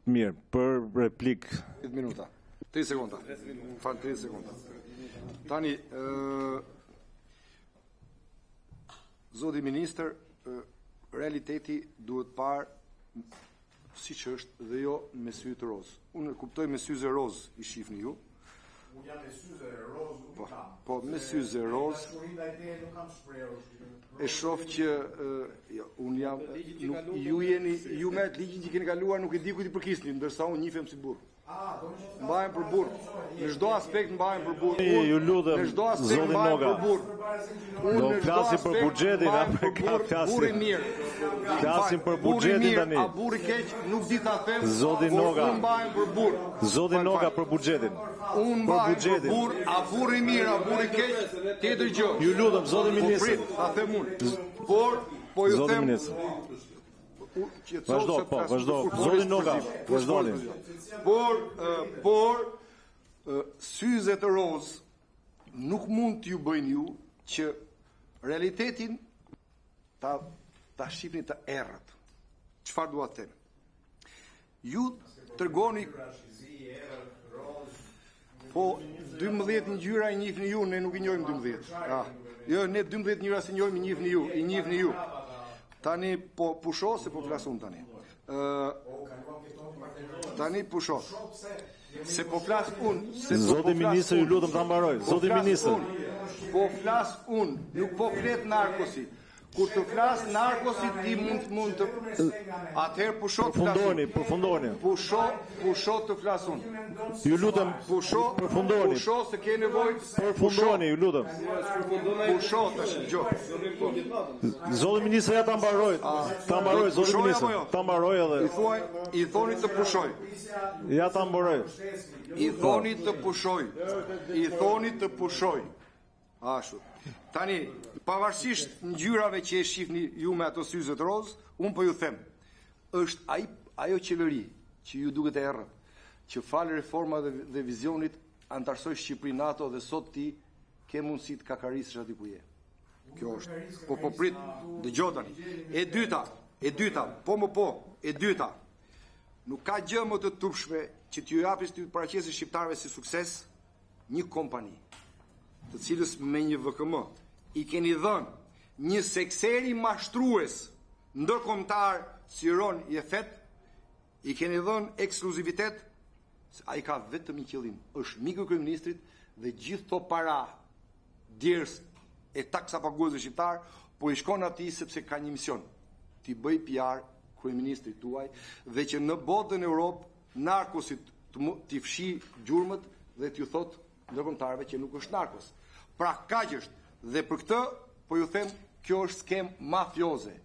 Mirë, për replik. 10 minuta. 3 sekonda. Falë 3 sekonda. Tani, zoti ministër, realiteti duhet parë si që është dhe jo me sy të rozë. Unë kuptoj me syze rozë i shifni ju. Unë jam me syze rozë, nuk i kam. Po, me syze rozë. E shoh që unë jam, ju me atë ligjin që keni kaluar nuk e di ku ti përkisni, ndërsa unë njifem si burr. Mbahem për burr. Në çdo aspekt mbahem për burr. Ju lutem, në çdo aspekt zoti mbahem Noga. për burr. Do flasim për buxhetin, apo ka flasim? Burri mirë. Flasim për buxhetin tani. A burri keq nuk di ta them. Zoti Noga. Unë mbahem për burr. Zoti Noga për buxhetin. Unë mbahem për burr, a burri mirë, a burri keq, tjetër gjë. Ju lutem, zoti ministër. Ta them unë. Por po ju them. Vazhdo, po, vazhdo. Zoti Noga, vazhdoni. Por syze të rozë nuk mund t'ju bëjnë ju që realitetin ta shqipni të errët. Çfarë dua të them? Ju tregoni po 12 ngjyra i njihni ju, ne nuk i njohim 12. Jo, ne 12 ngjyra si njohim i njihni ju. Tani po pusho se po flasun tani. Tani pusho. Se po flas unë. Zoti ministër, ju lutem ta mbaroj. Zoti ministër. Po flas unë, nuk po flet narkosi. Kur të flas narkosi ti mund të atëherë pusho të flas. Përfundoni. Pusho të flas unë. Ju lutem, përfundoni. Pusho se ke nevojë. Përfundoni, ju lutem. Pusho tash dëgjoj. Zoti ministër ja ta mbaroj. Ta mbaroj zoti ministër. Ta mbaroj edhe. I thoni të pushoj. Ja ta mbaroj. I thoni të pushoj. I thoni të pushoj. Ashtu. Tani, pavarësisht ngjyrave që e shihni ju me ato syze të rozë, unë po ju them, është ajo qeveri që ju duket e errët, që falë reforma dhe vizionit antarësoj Shqipëri NATO dhe sot ti ke mundësi të kakarisësh aty ku je. Kjo është. Po prit, dëgjoj tani. E dyta. Nuk ka gjë më të turpshme që t'ju japësh ty paraqesë shqiptarëve si sukses një kompani, të cilës me një VKM i keni dhënë një sekseri mashtrues ndërkombëtar si Ron Jefet, i keni dhënë ekskluzivitet, ai ka vetëm një qëllim, është miku i kryeministrit dhe gjithë to para djers e taksapaguesve shqiptar, po i shkon atij sepse ka një mision, t'i bëj PR kryeministrit tuaj dhe që në botën e Europë narkosit t'i fshi gjurmët dhe t'ju thot ndërkombëtarëve që nuk është narkos. Pra kaq është dhe për këtë po ju them kjo është skem mafioze.